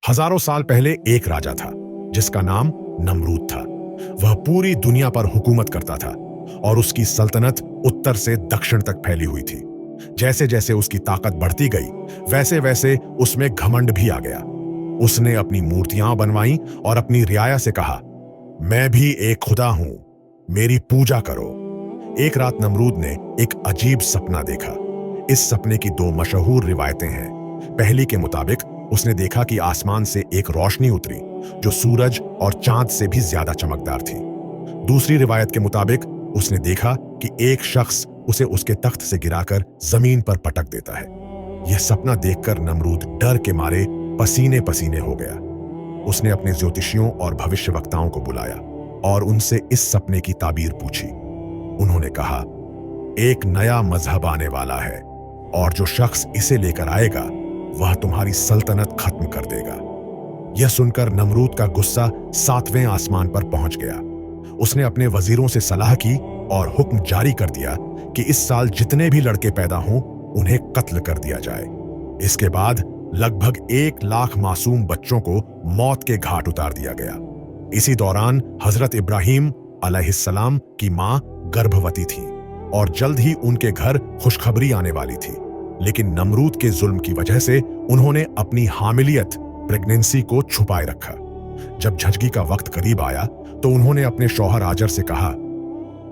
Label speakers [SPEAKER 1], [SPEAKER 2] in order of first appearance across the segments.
[SPEAKER 1] हजारों साल पहले एक राजा था जिसका नाम नमरूद था। वह पूरी दुनिया पर हुकूमत करता था और उसकी सल्तनत उत्तर से दक्षिण तक फैली हुई थी। जैसे जैसे उसकी ताकत बढ़ती गई वैसे वैसे उसमें घमंड भी आ गया। उसने अपनी मूर्तियां बनवाई और अपनी रियाया से कहा, मैं भी एक खुदा हूं, मेरी पूजा करो। एक रात नमरूद ने एक अजीब सपना देखा। इस सपने की दो मशहूर रिवायतें हैं। पहली के मुताबिक उसने देखा कि आसमान से एक रोशनी उतरी जो सूरज और चांद से भी ज्यादा चमकदार थी। दूसरी रिवायत के मुताबिक उसने देखा कि एक शख्स उसे उसके तख्त से गिराकर जमीन पर पटक देता है। यह सपना देखकर नमरूद डर के मारे पसीने पसीने हो गया। उसने अपने ज्योतिषियों और भविष्यवक्ताओं को बुलाया और उनसे इस सपने की ताबीर पूछी। उन्होंने कहा, एक नया मजहब आने वाला है और जो शख्स इसे लेकर आएगा वह तुम्हारी सल्तनत खत्म कर देगा। यह सुनकर नमरूद का गुस्सा 7वें आसमान पर पहुंच गया। उसने अपने वजीरों से सलाह की और हुक्म जारी कर दिया कि इस साल जितने भी लड़के पैदा हों उन्हें कत्ल कर दिया जाए। इसके बाद लगभग 1 लाख मासूम बच्चों को मौत के घाट उतार दिया गया। इसी दौरान हजरत इब्राहिम अलैहिस्सलाम की मां गर्भवती थी और जल्द ही उनके घर खुशखबरी आने वाली थी। लेकिन नमरूद के जुल्म की वजह से उन्होंने अपनी हामिलियत प्रेगनेंसी को छुपाए रखा। जब झजगी का वक्त करीब आया तो उन्होंने अपने शौहर आजर से कहा,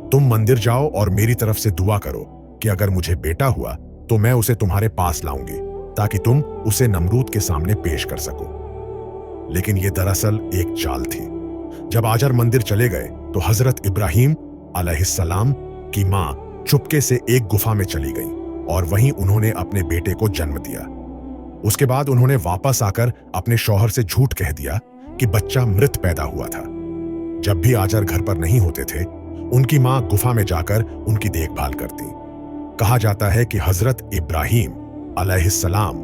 [SPEAKER 1] तुम मंदिर जाओ और मेरी तरफ से दुआ करो कि अगर मुझे बेटा हुआ तो मैं उसे तुम्हारे पास लाऊंगी ताकि तुम उसे नमरूद के सामने पेश कर सको। लेकिन यह दरअसल एक चाल थी। जब आजर मंदिर चले गए तो हजरत इब्राहिम अलैहिस्सलाम की मां चुपके से एक गुफा में चली गई और वहीं उन्होंने अपने बेटे को जन्म दिया। उसके बाद उन्होंने वापस आकर अपने शौहर से झूठ कह दिया कि बच्चा मृत पैदा हुआ था। जब भी आजर घर पर नहीं होते थे उनकी मां गुफा में जाकर उनकी देखभाल करती। कहा जाता है कि हजरत इब्राहिम अलैहिस्सलाम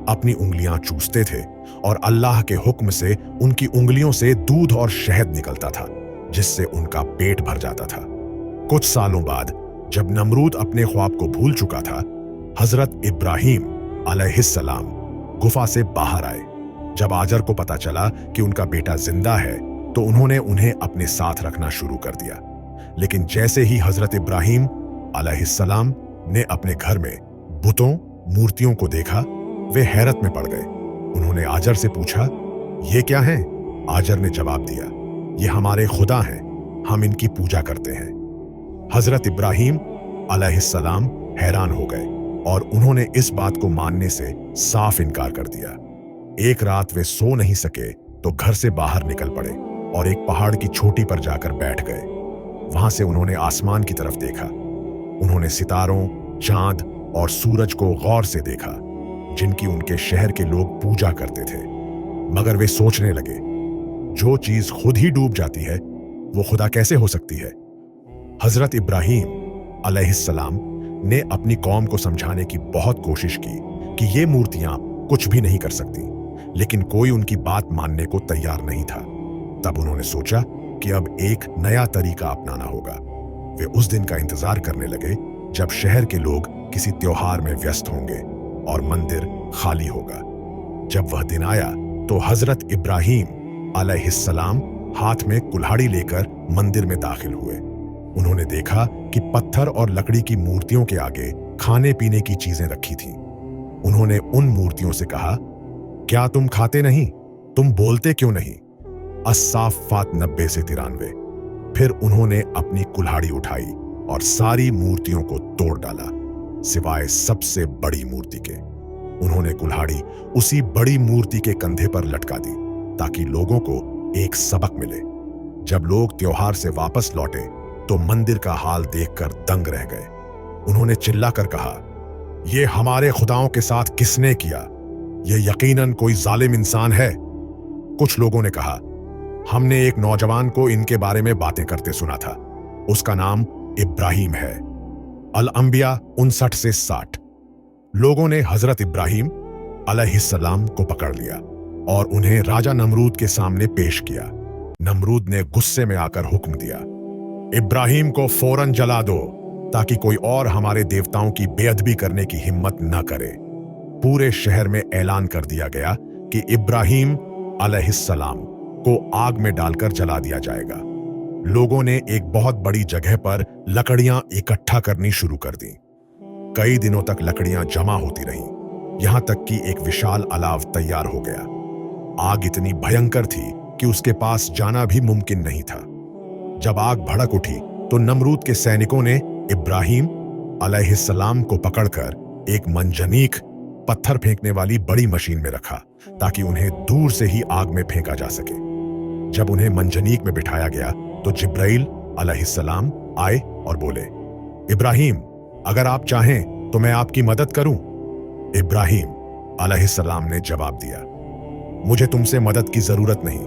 [SPEAKER 1] अपनी उंगलियां चूसते थे और अल्लाह के हुक्म से उनकी उंगलियों से दूध और शहद निकलता था जिससे उनका पेट भर जाता था। कुछ सालों बाद जब नमरूद अपने ख्वाब को भूल चुका था, हजरत इब्राहिम अलैहिस्सलाम गुफा से बाहर आए। जब आजर को पता चला कि उनका बेटा जिंदा है तो उन्होंने उन्हें अपने साथ रखना शुरू कर दिया। लेकिन जैसे ही हजरत इब्राहिम अलैहिस्सलाम ने अपने घर में बुतों मूर्तियों को देखा वे हैरत में पड़ गए। उन्होंने आजर से पूछा, ये क्या है? आजर ने जवाब दिया, ये हमारे खुदा हैं, हम इनकी पूजा करते हैं। हजरत इब्राहिम अलैहिस्सलाम हैरान हो गए और उन्होंने इस बात को मानने से साफ इनकार कर दिया। एक रात वे सो नहीं सके तो घर से बाहर निकल पड़े और एक पहाड़ की चोटी पर जाकर बैठ गए। वहां से उन्होंने आसमान की तरफ देखा। उन्होंने सितारों, चांद और सूरज को गौर से देखा जिनकी उनके शहर के लोग पूजा करते थे। मगर वे सोचने लगे, जो चीज खुद ही डूब जाती है वो खुदा कैसे हो सकती है? हजरत इब्राहिम अलैहिस्सलाम ने अपनी कौम को समझाने की बहुत कोशिश की कि ये मूर्तियां कुछ भी नहीं कर सकती, लेकिन कोई उनकी बात मानने को तैयार नहीं था। तब उन्होंने सोचा कि अब एक नया तरीका अपनाना होगा। वे उस दिन का इंतजार करने लगे जब शहर के लोग किसी त्योहार में व्यस्त होंगे और मंदिर खाली होगा। जब वह दिन आया तो हजरत इब्राहिम अलैहिस्सलाम हाथ में कुल्हाड़ी लेकर मंदिर में दाखिल हुए। उन्होंने देखा कि पत्थर और लकड़ी की मूर्तियों के आगे खाने पीने की चीजें रखी थीं। उन्होंने उन मूर्तियों से कहा, क्या तुम खाते नहीं? तुम बोलते क्यों नहीं? अस्साफ़ात 90 से 93। फिर उन्होंने अपनी कुल्हाड़ी उठाई और सारी मूर्तियों को तोड़ डाला सिवाय सबसे बड़ी मूर्ति के। उन्होंने कुल्हाड़ी उसी बड़ी मूर्ति के कंधे पर लटका दी ताकि लोगों को एक सबक मिले। जब लोग त्योहार से वापस लौटे तो मंदिर का हाल देखकर दंग रह गए। उन्होंने चिल्लाकर कहा, यह हमारे खुदाओं के साथ किसने किया? यह यकीनन कोई जालिम इंसान है। कुछ लोगों ने कहा, हमने एक नौजवान को इनके बारे में बातें करते सुना था, उसका नाम इब्राहिम है। अल-अंबिया 59 से 60। लोगों ने हजरत इब्राहिम अलैहिस्सलाम को पकड़ लिया और उन्हें राजा नमरूद के सामने पेश किया। नमरूद ने गुस्से में आकर हुक्म दिया, इब्राहिम को फौरन जला दो ताकि कोई और हमारे देवताओं की बेअदबी करने की हिम्मत न करे। पूरे शहर में ऐलान कर दिया गया कि इब्राहिम अलैहिस्सलाम को आग में डालकर जला दिया जाएगा। लोगों ने एक बहुत बड़ी जगह पर लकड़ियां इकट्ठा करनी शुरू कर दी। कई दिनों तक लकड़ियां जमा होती रहीं, यहां तक कि एक विशाल अलाव तैयार हो गया। आग इतनी भयंकर थी कि उसके पास जाना भी मुमकिन नहीं था। जब आग भड़क उठी तो नमरूद के सैनिकों ने इब्राहिम अलैहिस्सलाम को पकड़कर एक मंजनीक पत्थर फेंकने वाली बड़ी मशीन में रखा ताकि उन्हें दूर से ही आग में फेंका जा सके। जब उन्हें मंजनीक में बिठाया गया तो जिब्राइल अलैहिस्सलाम आए और बोले, इब्राहिम, अगर आप चाहें तो मैं आपकी मदद करूं। इब्राहिम अलैहिस्सलाम ने जवाब दिया, मुझे तुमसे मदद की जरूरत नहीं,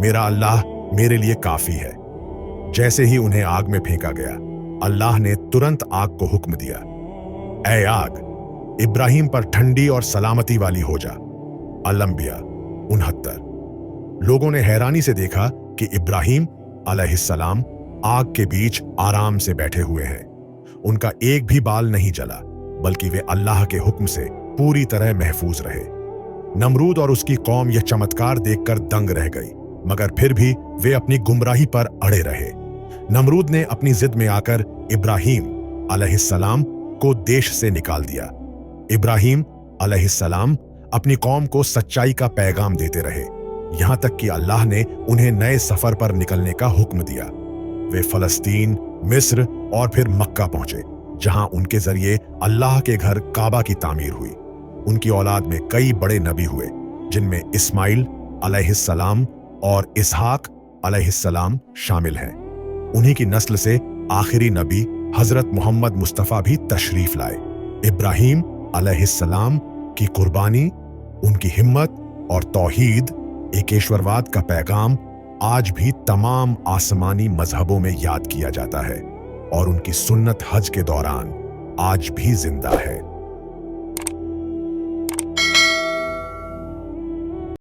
[SPEAKER 1] मेरा अल्लाह मेरे लिए काफी है। जैसे ही उन्हें आग में फेंका गया, अल्लाह ने तुरंत आग को हुक्म दिया, ऐ आग, इब्राहिम पर ठंडी और सलामती वाली हो जा। अल-अंबिया 69। लोगों ने हैरानी से देखा कि इब्राहिम अलैहिस्सलाम आग के बीच आराम से बैठे हुए हैं। उनका एक भी बाल नहीं जला, बल्कि वे अल्लाह के हुक्म से पूरी तरह महफूज रहे। नमरूद और उसकी कौम यह चमत्कार देखकर दंग रह गई, मगर फिर भी वे अपनी गुमराही पर अड़े रहे। नमरूद ने अपनी जिद में आकर इब्राहिम अलैहिस्सलाम को देश से निकाल दिया। इब्राहिम अलैहिस्सलाम अपनी कौम को सच्चाई का पैगाम देते रहे, यहां तक कि अल्लाह ने उन्हें नए सफर पर निकलने का हुक्म दिया। वे फलस्तीन, मिस्र और फिर मक्का पहुंचे, जहां उनके जरिए अल्लाह के घर काबा की तामीर हुई। उनकी औलाद में कई बड़े नबी हुए, जिनमें इस्माइल अलैहिस्सलाम और इसहाक अलैहिस्सलाम शामिल हैं। उन्हीं की नस्ल से आखिरी नबी हजरत मोहम्मद मुस्तफ़ा भी तशरीफ लाए। इब्राहिम अलैहिस्सलाम की कुर्बानी, उनकी हिम्मत और तौहीद, एकेश्वरवाद का पैगाम आज भी तमाम आसमानी मजहबों में याद किया जाता है और उनकी सुन्नत हज के दौरान आज भी जिंदा है।